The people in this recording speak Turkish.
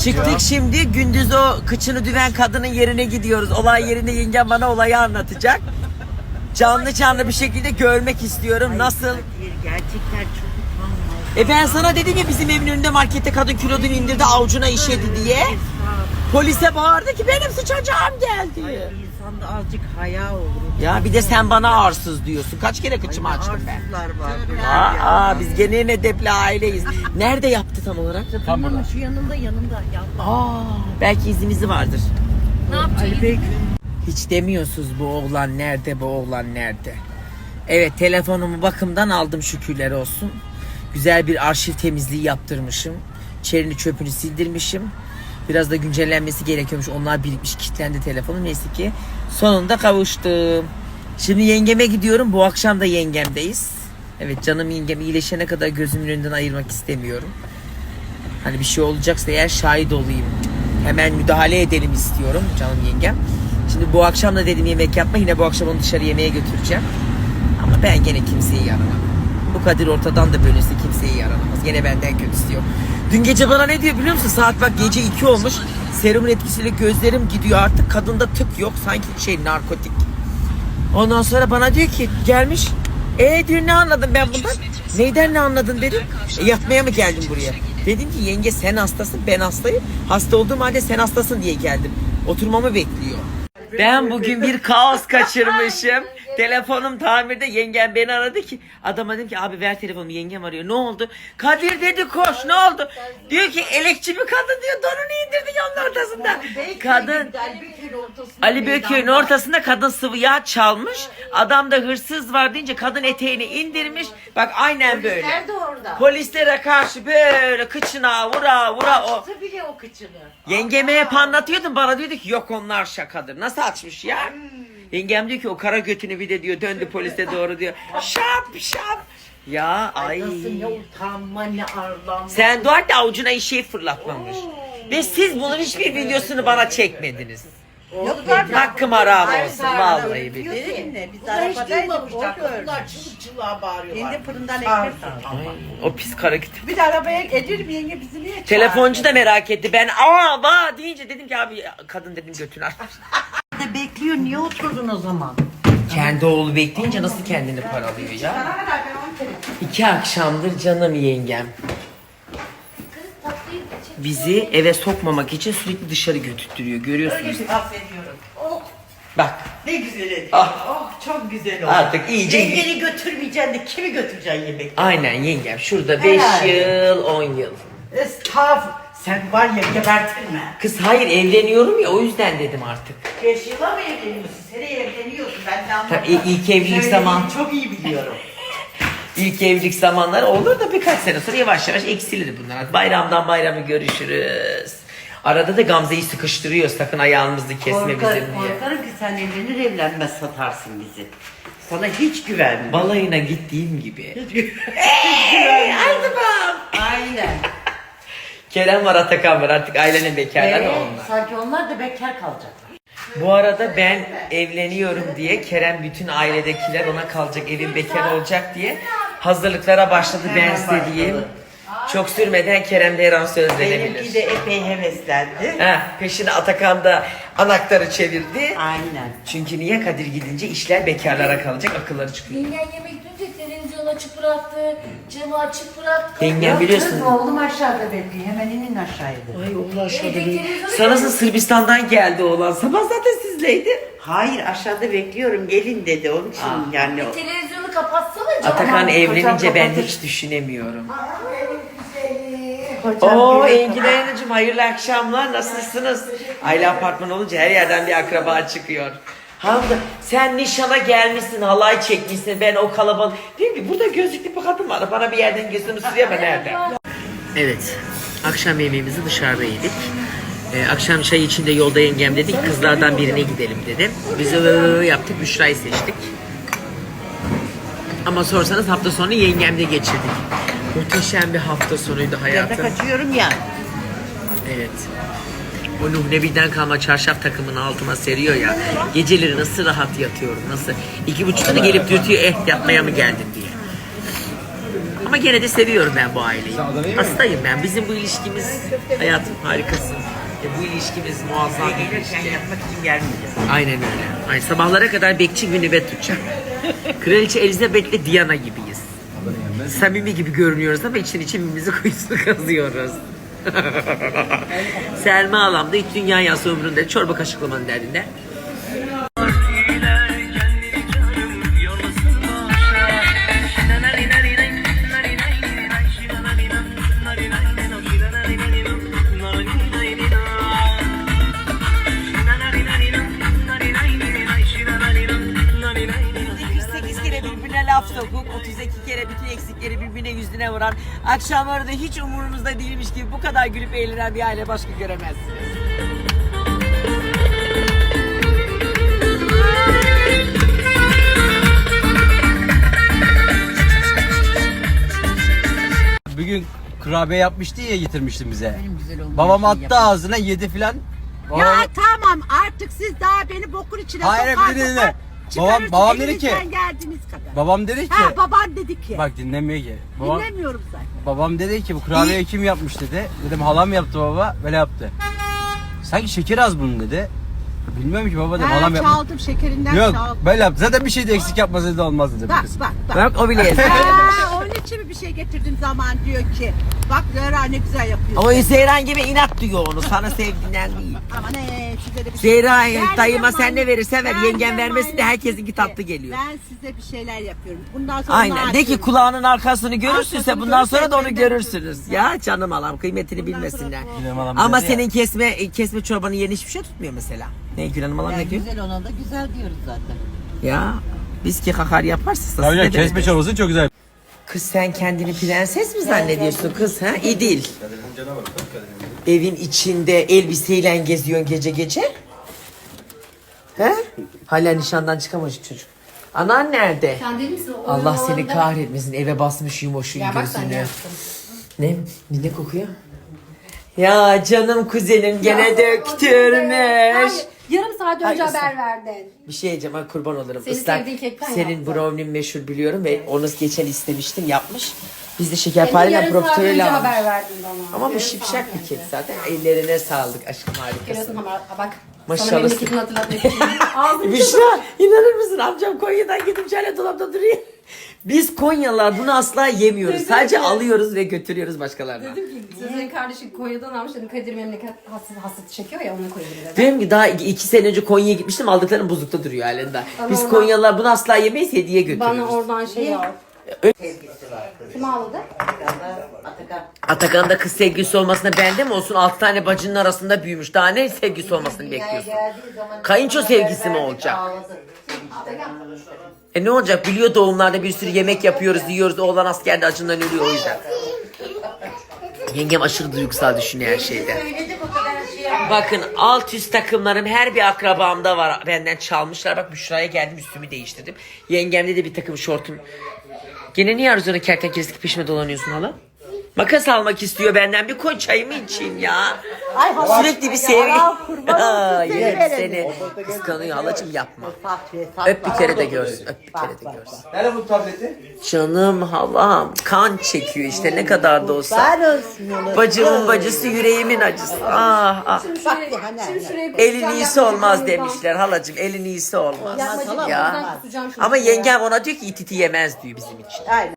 Çıktık şimdi, gündüz o kıçını düven kadının yerine gidiyoruz. Olay yerinde yengem bana olayı anlatacak. Canlı canlı bir şekilde görmek istiyorum. Nasıl? Gerçekten çok utanmaz. Ben sana dedim ya, bizim evin önünde markette kadın kilodunu indirdi, avucuna işedi diye. Polise bağırdı ki benim sıçacağım geldi. Ay, insanda azıcık haya olur. Ya bir de sen bana arsız diyorsun. Kaç kere kıçımı açtım ben. Arsızlar var. Biz gene edepli aileyiz. Nerede yaptı tam olarak? Tamam. Şu yanında yanında. Belki izimizi vardır. Ne yapacağız? Ali Bey. Hiç demiyorsunuz bu oğlan nerede, bu oğlan nerede? Evet, telefonumu bakımdan aldım şükürler olsun. Güzel bir arşiv temizliği yaptırmışım. Çerini çöpünü sildirmişim. Biraz da güncellenmesi gerekiyormuş. Onlar birikmiş, kilitlendi telefonum. Neyse ki sonunda kavuştum. Şimdi yengeme gidiyorum. Bu akşam da yengemdeyiz. Evet, canım yengem iyileşene kadar gözümün önünden ayırmak istemiyorum. Hani bir şey olacaksa eğer şahit olayım. Hemen müdahale edelim istiyorum canım yengem. Şimdi bu akşam da dedim yemek yapma. Yine bu akşam onu dışarı yemeğe götüreceğim. Ama ben gene kimseyi yaranamam. Bu Kadir ortadan da bölünse kimseyi yaranamaz. Gene benden kötüsü yok. Dün gece bana ne diyor biliyor musun? Saat bak gece 2 olmuş. Serumun etkisiyle gözlerim gidiyor artık. Kadında tık yok. Sanki narkotik. Ondan sonra bana diyor ki gelmiş. Diyor ne anladın ben bundan? Neyden ne anladın dedim. Yatmaya mı geldin buraya? Dedim ki yenge sen hastasın, ben hastayım. Hasta olduğum halde sen hastasın diye geldim. Oturmamı bekliyor. Ben bugün bir kaos kaçırmışım. Telefonum tamirde, yengem beni aradı ki adama dedim ki abi ver telefonumu, yengem arıyor. Ne oldu? Kadir dedi koş, ne oldu? Diyor ki elekçi bir kadın diyor donunu indirdi yolun ortasında. Kadın Ali Beyköy'ün ortasında kadın sıvı yağ çalmış. Adam da hırsız var deyince kadın eteğini indirmiş. Bak aynen böyle. Polisler de orada. Polislere karşı böyle kıçına vura vura o. Açtı bile o kıçını. Yengeme hep anlatıyordum, bana diyordu ki yok onlar şakadır. Nasıl açmış ya? Yengem diyor ki o kara götünü bir de diyor döndü polise doğru diyor. Şap şap. Ya ay. Nasıl ne utanma ne arlanma. Sen dua da avucuna işeyi fırlatmamış. Ve siz bunun hiçbir videosunu bana çekmediniz. Yok Hakkım haram olsun vallahi billahi. Dedim ne? Biz Bunlar hiç arabadaydık. duymamış, Bunlar çığlık çığlığa bağırıyorlar. Kendi fırından ekmek sağ. Ay, o pis kara götü. Bir de arabaya ederim yenge bizi niye çağırdı? Telefoncu da merak etti. Ben aa deyince dedim ki abi kadın dedim götünü aç. De bekliyor niye oturdun o zaman? Kendi oğlu bekleyince nasıl kendini paralıyor ya? 2 akşamdır canım yengem bizi eve sokmamak için sürekli dışarı götürtüyor. Görüyorsunuz. Affediyorum. Oh Bak ne güzel edin. Ah. Oh çok güzel oldu. artık iyice. Yengeni götürmeyeceksin de kimi götüreceksin yemek? Aynen yengem. Şurada 5 Herhalde. yıl 10 yıl. Estağfurullah. Sen var ya gebertirme. Kız hayır evleniyorum ya o yüzden dedim artık. 5 yıla mı evleniyorsun? Seneye evleniyorsun ben de anladım. Tabii ilk evlilik Söylediğini zaman. çok iyi biliyorum. İlk evlilik zamanları olur da birkaç sene sonra yavaş yavaş eksilir bunlar. Bayramdan bayrama görüşürüz. Arada da Gamze'yi sıkıştırıyor sakın ayağımızı kesme bizim diye. Korkarım ki sen evlenir evlenmez satarsın bizi. Sana hiç güvenmiyorum. Balayına gittiğim gibi. Haydi bak. Aynen. Kerem var, Atakan var, artık ailenin bekarları onlar. Sanki onlar da bekar kalacaklar. Bu arada ben evleniyorum diye Kerem bütün ailedekiler ona kalacak, evin bekar olacak diye hazırlıklara başladı, ben size diyeyim. Çok sürmeden Kerem de her an sözlenebilir. Benimki de epey heveslendi. Peşine Atakan da anahtarı çevirdi. Aynen. Çünkü niye Kadir gidince işler bekarlara kalacak, akılları çıkıyor. Yengen yemek dönünce televizyonu açık bıraktı, camı açık bıraktı. Yengem biliyorsun. Kız oğlum aşağıda bekliyor. Hemen inin aşağıydı. Ay oğlan aşağıda Evdeki değil. televizyonu Sanırsın Sırbistan'dan geldi oğlan. Sabah zaten sizdeydi. Hayır aşağıda bekliyorum gelin dedi onun için yani. Televizyonu kapatsana camı. Atakan evlenince ben kapatır. hiç düşünemiyorum. Kocam Oo gibi- Engin Hanımcığım hayırlı akşamlar, nasılsınız? Aile apartmanı olunca her yerden bir akraba çıkıyor. Hamza sen nişana gelmişsin, halay çekmişsin, ben o kalabalık. Değil mi? Burada gözlüklü bir kadın var, bana bir yerden gözünü sürüyor ama nereden? Evet, akşam yemeğimizi dışarıda yedik. Akşam çayı içinde yolda yengem dedi ki kızlardan birine gidelim dedi. Biz yaptık, Büşra'yı seçtik. Ama sorsanız hafta sonu yengemde geçirdik. Muhteşem bir hafta sonuydu Ben de hayatım. kaçıyorum ya. Evet. O Nuh Nebi'den kalma çarşaf takımını altıma seriyor ya. Geceleri nasıl rahat yatıyorum, nasıl. 2.30'da gelip dürtüyor, yatmaya mı geldin diye. Ama gene de seviyorum ben bu aileyi. Hastayım ben. Bizim bu ilişkimiz hayatım harikasın. Bu ilişkimiz muazzam bir Gelirken ilişki. yapmak için gelmeyeceğiz. Aynen öyle. Ay, sabahlara kadar bekçi bir nöbet tutacağım. Kraliçe Elizabeth'le Diana gibiyiz. Samimi gibi görünüyoruz ama için birbirimizi kuyusunu kazıyoruz. Selma Alam da hiç dünya yası umurunda, çorba kaşıklamanın derdinde. Laf sokuk, 32 kere bütün eksikleri birbirine yüzüne vuran, akşamları da hiç umurunuzda değilmiş gibi bu kadar gülüp eğlenen bir aile başka göremezsiniz. Bugün kurabiye yapmıştı ya, getirmiştin bize. Güzel olmuş. Babam attı ağzına, yedi filan. Ya tamam artık siz daha beni bokun içine Hayır, sokar bir dinle. sokar çıkarırsınız, Babam dedi ki- elinizden geldiğiniz kadar. Babam dedi ki, Ha baban dedi ki. bak dinlemiyor ki. Dinlemiyorum zaten. Babam dedi ki bu kurabiyeyi kim yapmış dedi. Dedim halam yaptı baba, böyle yaptı. Sanki şeker az bunun dedi. Bilmiyorum ki baba dedim, halam yapmış. Çaldım şekerinden Yok çaldım. böyle yaptı. Zaten bir şey de eksik yapmasaydı olmaz dedi bu Bak kız. bak bak. Bak o bile yazıyor. Onun için mi bir şey getirdim zaman diyor ki. Bak Zehra ne güzel yapıyor. Ama Zehra gibi inat duyuyor onu, sana sevdiğinden değil. Ama ne size de bir şey. Zehra Ben dayıma de sen ne verirsen ver, ben de yengem vermesin de maalesef herkesinki tatlı geliyor. Ben size bir şeyler yapıyorum. Bundan sonra Aynen. De ki kulağının arkasını görürsünse Arkasını bundan sonra da onu görürsek görürsünüz. Ya canım alam, kıymetini bilmesinler. Gülüm halam Ama dedi ya. senin kesme çorbanın yerine hiçbir şey tutmuyor mesela. Ne Gül Hanım alam ne diyor? Güzel ona da güzel diyoruz zaten. Ya biz ki kakar yaparsın. Tabii ya, kesme çorbası çok güzel. Kız sen kendini prenses mi zannediyorsun kız ha? İdil. Evin içinde elbiseyle geziyorsun gece gece. He? Hala nişandan çıkamamış çocuk. Anan nerede? Sen değil misin? O Allah seni oyunlarda- kahretmesin, eve basmış yumoşun Ya bak sen ne gözünü. yaptın. Ne kokuyor? Ya canım kuzenim gene döktürmüş. Hayır, yarım saat önce Hayır, haber verdin. Bir şey diyeceğim, ay kurban olurum. Senin sevdiğin kekten senin yaptı. brownie'm meşhur biliyorum ve onu geçen istemiştim, yapmış. Biz de Senin şekerpareyle yarım saat profiterol önce almış. haber verdin bana. Ama bu Yarım şipşak saat bir önce. kek zaten. Ellerine sağlık aşkım, harikasın. Görüyorsun ama bak. Maşallah. Sana memleketini hatırlatmak için. Ağzını Büşra inanır mısın, amcam Konya'dan gidip şöyle dolapta duruyor. Biz Konyalılar bunu asla yemiyoruz. Sadece alıyoruz ve götürüyoruz başkalarına. Dedim ki sizin kardeşi Konya'dan almış dedim. Kadir memleket hasıtı çekiyor ya, ona koyayım dedim. Diyorum ki daha 2 sene önce Konya'ya gitmiştim, aldıklarım buzlukta duruyor halinde. Bana Biz oradan- Konyalılar bunu asla yemeyiz, hediye götürürüz. Bana oradan şey al. Sevgisi var kız. Kim ağladı? Atakan. Atakan'ın da kız sevgilisi olmasına bende mi olsun? 6 tane bacının arasında büyümüş. Daha ne sevgilisi olmasını bekliyorsun? Geldiği zaman Kayınço sevgisi mi olacak? ağladı. Ne olacak? Biliyor doğumlarda bir sürü yemek yapıyoruz, yiyoruz. Oğlan askerde acından ölüyor o yüzden. Yengem aşırı duygusal düşünüyor her şeyde. Söyledi bu kadar şey yapma. Bakın alt üst takımlarım her bir akrabamda var. Benden çalmışlar. Bak Büşra'ya geldim, üstümü değiştirdim. Yengemde de bir takım şortum. Gene niye Arzu'nun kertenkelesi peşime dolanıyorsun hala? Makas almak istiyor benden. Bir koy çayımı içeyim ya. Ay hala. Sürekli bir sevgi. Allah kurban olsun seni Yerim verelim. seni. Kıskanıyor halacığım, yapma. Fatih, Öp bir kere de görsün. Öp bir kere de görsün. Nerede bu tableti? Canım halam kan çekiyor işte, ne kadar da olsa. Var olsun onu. Bacımın bacısı, yüreğimin acısı. Ah ah. Bak ya hani. Şimdi şuraya Elin kusacağım, iyisi yapmayacağım olmaz oradan. demişler halacığım. Elin iyisi olmaz. Yapmacığım, Ya. oradan kusacağım şimdi Ama şuraya. yengem ona diyor ki ititi yemez diyor bizim için. Aynen.